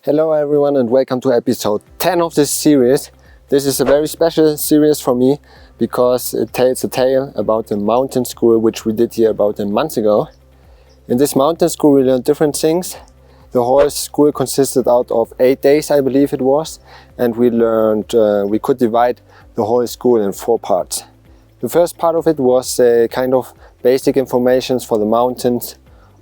Hello everyone and welcome to episode 10 of this series. This is a very special series for me because it tells a tale about the mountain school which we did here about a month ago. In this mountain school we learned different things. The whole school consisted out of 8 days, I believe it was, and we learned, we could divide the whole school in 4 parts. The first part of it was kind of basic information for the mountains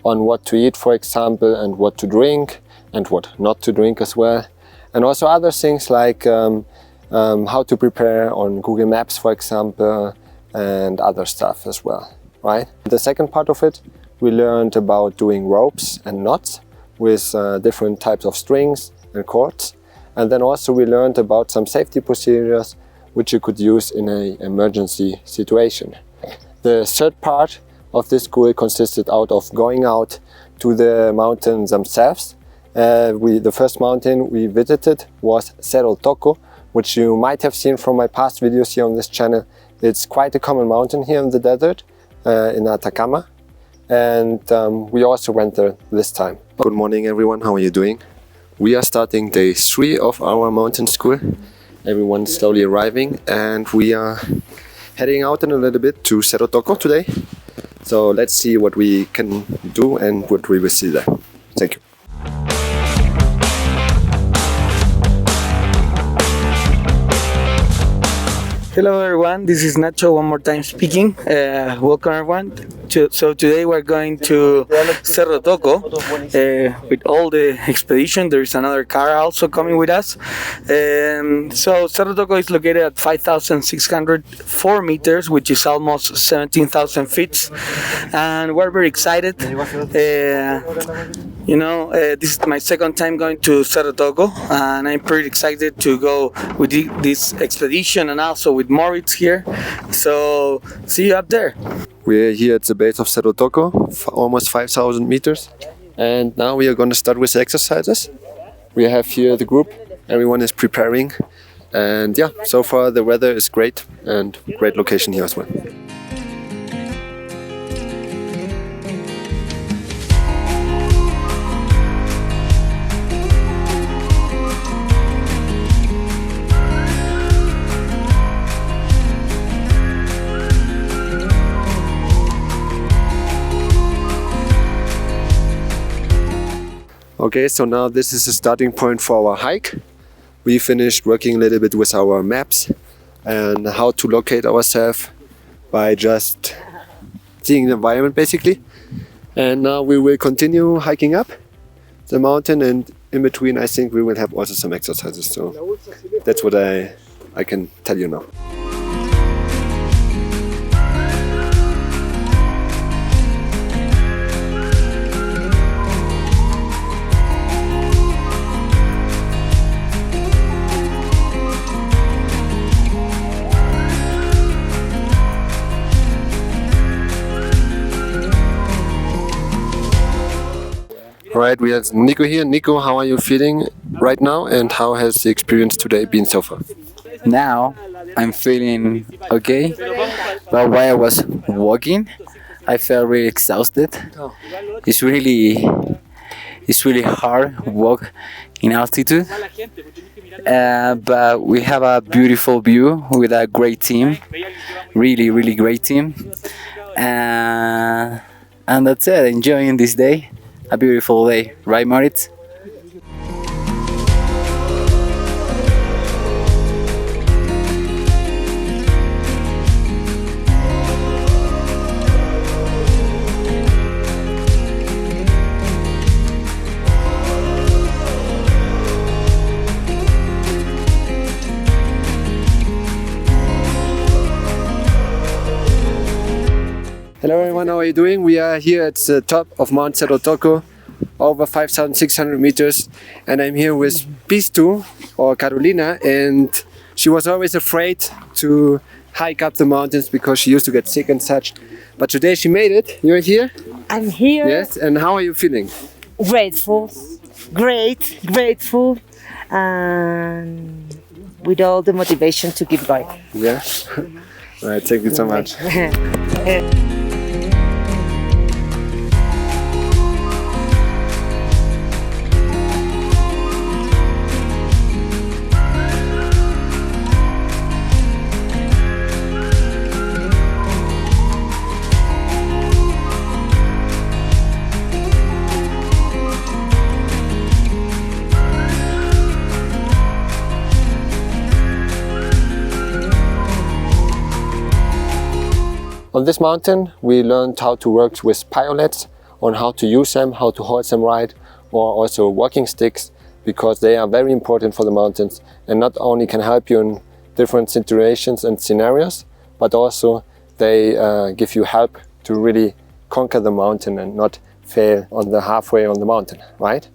on what to eat, for example, and what to drink and what not to drink as well. And also other things like how to prepare on Google Maps, for example, and other stuff as well, right? The second part of it, we learned about doing ropes and knots with different types of strings and cords. And then also we learned about some safety procedures which you could use in an emergency situation. The third part of this school consisted out of going out to the mountains themselves. The first mountain we visited was Cerro Toco, which you might have seen from my past videos here on this channel. It's quite a common mountain here in the desert, in Atacama. And we also went there this time. Good morning everyone, how are you doing? We are starting day 3 of our mountain school. Everyone's slowly arriving and we are heading out in a little bit to Cerro Toco today. So let's see what we can do and what we will see there. Thank you. Hello everyone, this is Nacho one more time speaking. Welcome everyone. So today we're going to Cerro Toco with all the expedition. There is another car also coming with us. So Cerro Toco is located at 5,604 meters, which is almost 17,000 feet. And we're very excited. This is my second time going to Cerro Toco, and I'm pretty excited to go with this expedition and also with Moritz here. So see you up there. We're here at the base of Cerro Toco, almost 5,000 meters. And now we are going to start with the exercises. We have here the group, everyone is preparing. And yeah, so far the weather is great and great location here as well. Okay, so now this is the starting point for our hike. We finished working a little bit with our maps and how to locate ourselves by just seeing the environment basically. And now we will continue hiking up the mountain, and in between I think we will have also some exercises. So that's what I can tell you now. Alright, we have Nico here. Nico, how are you feeling right now and how has the experience today been so far? Now I'm feeling okay, but while I was walking I felt really exhausted. It's really hard walk in altitude, but we have a beautiful view with a great team, really great team, and that's it. Enjoying this day. A beautiful day, right Moritz? Hello everyone, how are you doing? We are here at the top of Mount Cerro Toco, over 5,600 meters, and I'm here with Pistu, or Carolina, and she was always afraid to hike up the mountains because she used to get sick and such. But today she made it. You're here? I'm here. Yes, and how are you feeling? Grateful, grateful, and with all the motivation to keep going. Yeah? All right, thank you so much. On this mountain we learned how to work with piolets, on how to use them, how to hold them right, or also walking sticks, because they are very important for the mountains and not only can help you in different situations and scenarios, but also they give you help to really conquer the mountain and not fail on the halfway on the mountain, right?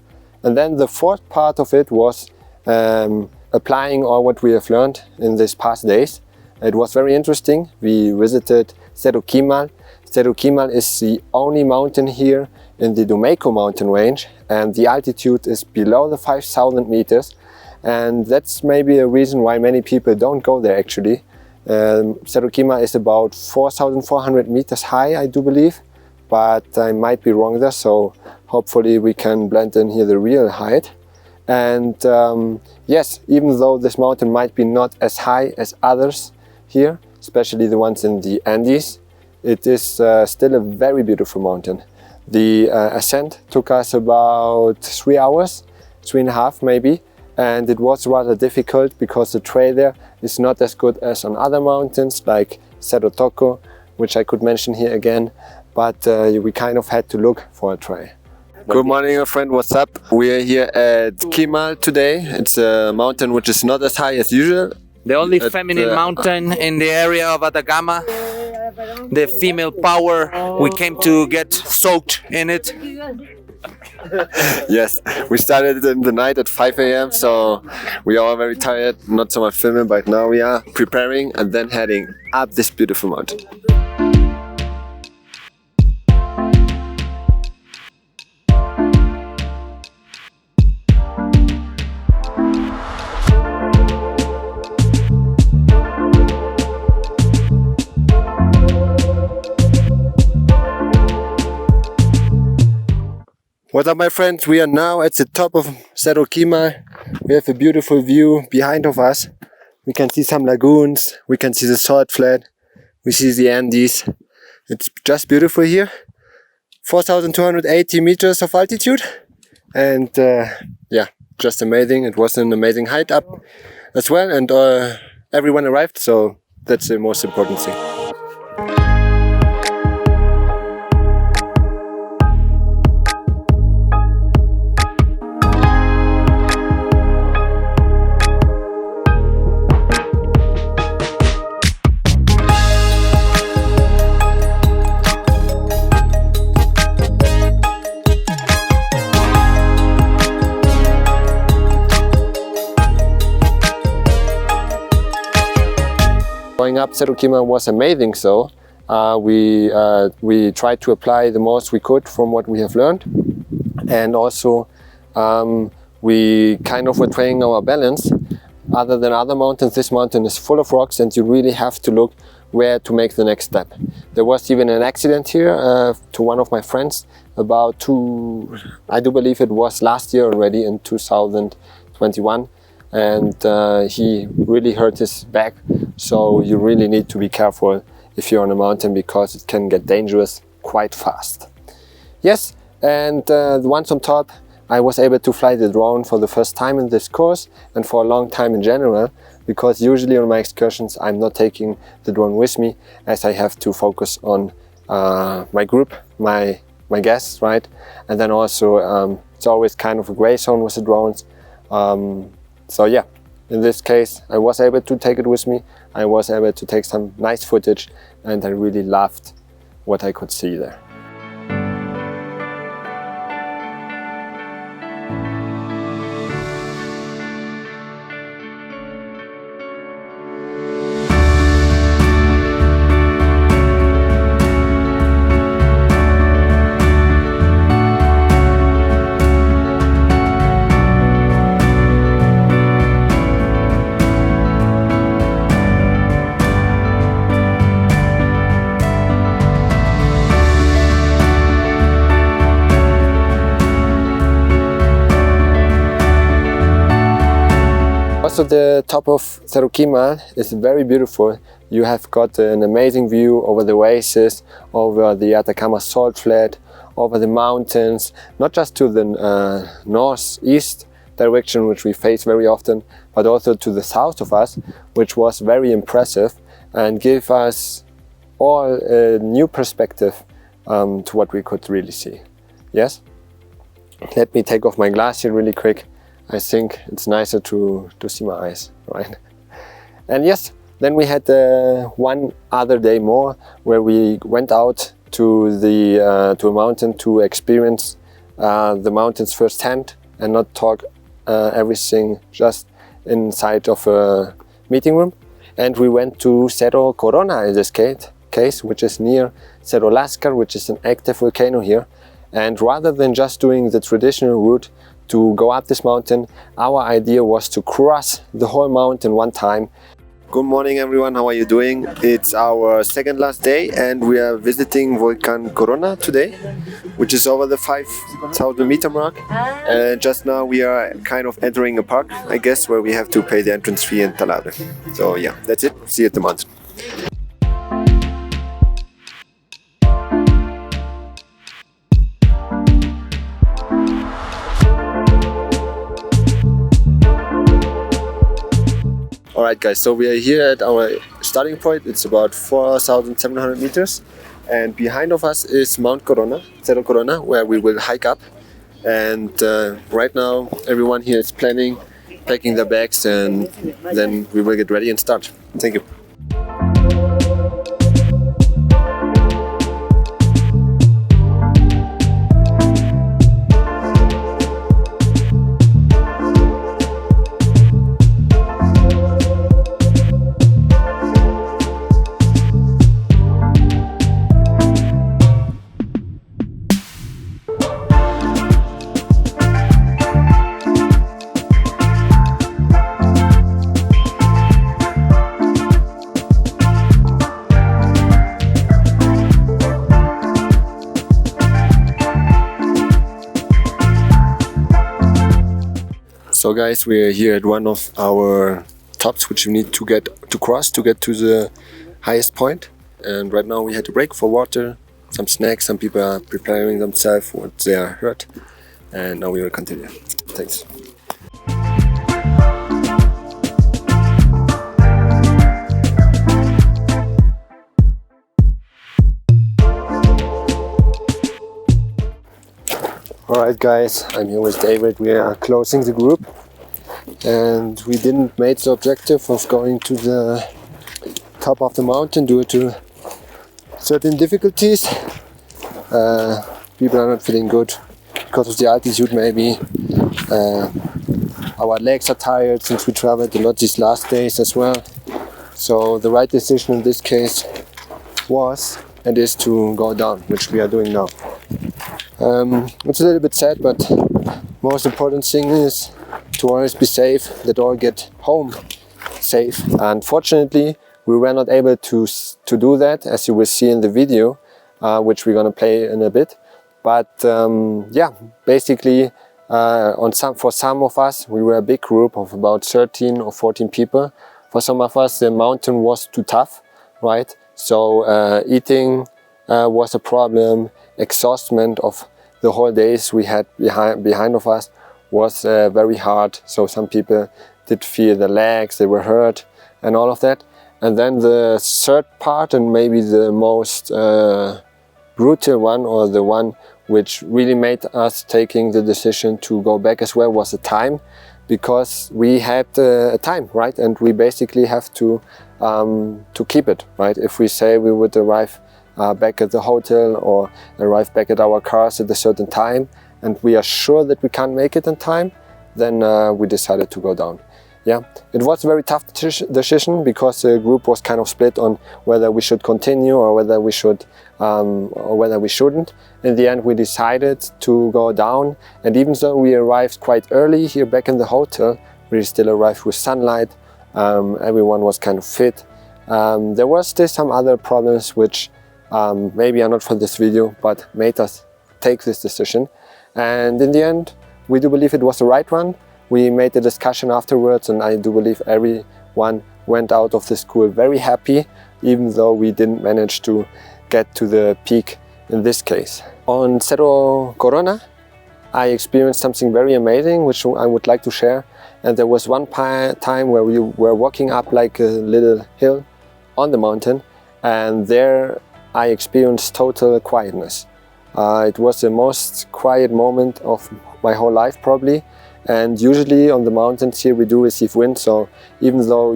And then the fourth part of it was applying all what we have learned in these past days. It was very interesting. We visited Cerro Quimal. Cerro Quimal is the only mountain here in the Domeco mountain range, and the altitude is below the 5,000 meters. And that's maybe a reason why many people don't go there actually. Cerro Quimal is about 4,400 meters high, I do believe, but I might be wrong there, so hopefully we can blend in here the real height. And yes, even though this mountain might be not as high as others here, especially the ones in the Andes, it is still a very beautiful mountain. The ascent took us about 3 hours, 3.5 maybe, and it was rather difficult because the trail there is not as good as on other mountains like Cerro Toco, which I could mention here again, but we kind of had to look for a trail. Good morning, my friend, what's up? We are here at Quimal today. It's a mountain which is not as high as usual. The only feminine mountain in the area of Atacama. The female power. We came to get soaked in it. Yes, we started in the night at 5 a.m. so we are all very tired, not so much filming, but now we are preparing and then heading up this beautiful mountain. What's up, my friends? We are now at the top of Cerro Quimal. We have a beautiful view behind of us. We can see some lagoons, we can see the salt flat, we see the Andes. It's just beautiful here. 4,280 meters of altitude, and yeah, just amazing. It was an amazing height up as well, and everyone arrived, so that's the most important thing. Going up Cerro Quimal was amazing, so we tried to apply the most we could from what we have learned, and also we kind of were training our balance. Other than other mountains, this mountain is full of rocks and you really have to look where to make the next step. There was even an accident here to one of my friends about I do believe it was last year already, in 2021. And he really hurt his back, so you really need to be careful if you're on a mountain, because it can get dangerous quite fast. Yes, and the ones on top, I was able to fly the drone for the first time in this course and for a long time in general, because usually on my excursions I'm not taking the drone with me, as I have to focus on my group, my guests, right? And then also it's always kind of a gray zone with the drones. So yeah, in this case, I was able to take it with me. I was able to take some nice footage, and I really loved what I could see there. Also, the top of Cerro Quimal is very beautiful. You have got an amazing view over the oasis, over the Atacama salt flat, over the mountains, not just to the northeast direction, which we face very often, but also to the south of us, which was very impressive and gave us all a new perspective to what we could really see. Yes? Let me take off my glass here really quick. I think it's nicer to see my eyes, right? And yes, then we had one other day more where we went out to a mountain to experience the mountains firsthand and not talk everything just inside of a meeting room. And we went to Cerro Corona in this case, which is near Cerro Lascar, which is an active volcano here. And rather than just doing the traditional route to go up this mountain, our idea was to cross the whole mountain one time. Good morning everyone, how are you doing? It's our second last day and we are visiting Volcan Corona today, which is over the 5,000 meter mark. And just now we are kind of entering a park, I guess, where we have to pay the entrance fee in Taladre. So yeah, that's it. See you at the mountain. Alright guys, so we are here at our starting point. It's about 4,700 meters and behind of us is Mount Corona, Cerro Corona, where we will hike up. And right now everyone here is packing their bags, and then we will get ready and start. Thank you. So guys, we are here at one of our tops which we need to cross to get to the highest point. And right now we had a break for water, some snacks, some people are preparing themselves for what they are hurt. And now we will continue. Thanks. Alright guys, I'm here with David. We are closing the group and we didn't make the objective of going to the top of the mountain due to certain difficulties. People are not feeling good because of the altitude maybe. Our legs are tired since we traveled a lot these last days as well. So the right decision in this case was and is to go down, which we are doing now. It's a little bit sad, but most important thing is to always be safe, that all get home safe. Unfortunately, we were not able to do that, as you will see in the video, which we're gonna play in a bit. But yeah, basically, for some of us, we were a big group of about 13 or 14 people. For some of us, the mountain was too tough, right? So eating was a problem. Exhaustion of the whole days we had behind of us was very hard. So some people did feel the legs, they were hurt and all of that. And then the third part, and maybe the most brutal one, or the one which really made us taking the decision to go back as well, was the time. Because we had a time, right? And we basically have to keep it, right? If we say we would arrive back at the hotel or arrive back at our cars at a certain time and we are sure that we can't make it in time, then we decided to go down. Yeah, it was a very tough decision because the group was kind of split on whether we should continue or whether we should or whether we shouldn't. In the end we decided to go down, and even though we arrived quite early here back in the hotel, we still arrived with sunlight. Everyone was kind of fit. There was still some other problems which maybe are not for this video, but made us take this decision. And in the end, we do believe it was the right one. We made a discussion afterwards, and I do believe everyone went out of the school very happy, even though we didn't manage to get to the peak in this case. On Cerro Corona, I experienced something very amazing, which I would like to share. And there was one time where we were walking up like a little hill on the mountain, and there I experienced total quietness. It was the most quiet moment of my whole life probably, and usually on the mountains here we do receive wind, so even though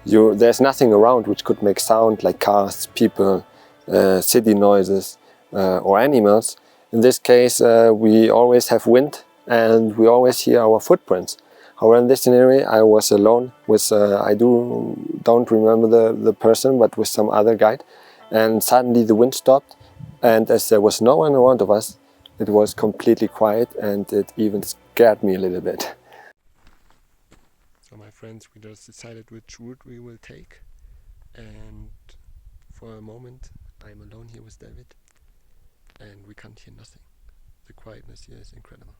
there's nothing around which could make sound like cars, people, city noises or animals, in this case we always have wind and we always hear our footprints. However, in this scenario I was alone with, I don't remember the person, but with some other guide, and suddenly the wind stopped, and as there was no one around of us, it was completely quiet, and it even scared me a little bit. So my friends, we just decided which route we will take, and for a moment I'm alone here with David and we can't hear nothing. The quietness here is incredible.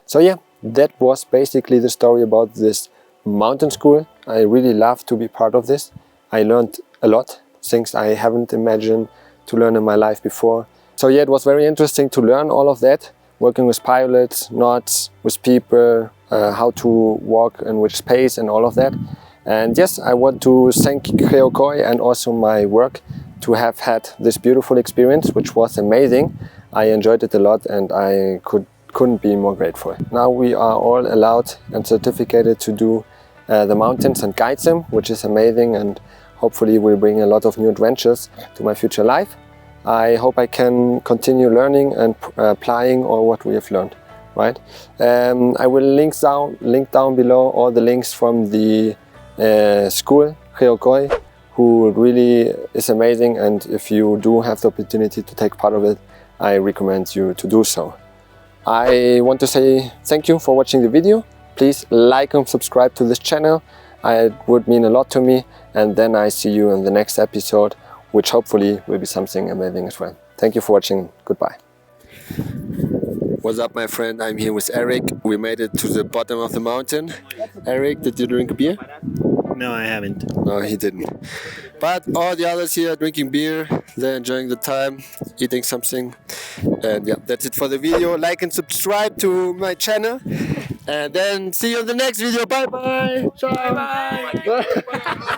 So yeah, that was basically the story about this mountain school. I really love to be part of this. I learned a lot, things I haven't imagined to learn in my life before. So yeah, it was very interesting to learn all of that, working with pilots, knots, with people, how to walk and which pace and all of that. And yes, I want to thank Geockoi and also my work to have had this beautiful experience, which was amazing. I enjoyed it a lot and I couldn't be more grateful. Now we are all allowed and certificated to do the mountains and guide them, which is amazing, and hopefully will bring a lot of new adventures to my future life. I hope I can continue learning and applying all what we have learned, right? I will link down below all the links from the school, Geockoi, who really is amazing, and if you do have the opportunity to take part of it, I recommend you to do so. I want to say thank you for watching the video. Please like and subscribe to this channel. It would mean a lot to me, and then I see you in the next episode, which hopefully will be something amazing as well. Thank you for watching. Goodbye. What's up, my friend? I'm here with Eric. We made it to the bottom of the mountain. Eric, did you drink a beer? No, I haven't. No, he didn't. But all the others here are drinking beer. They're enjoying the time, eating something. And yeah, that's it for the video. Like and subscribe to my channel. And then see you in the next video. Bye bye. Ciao. Bye bye.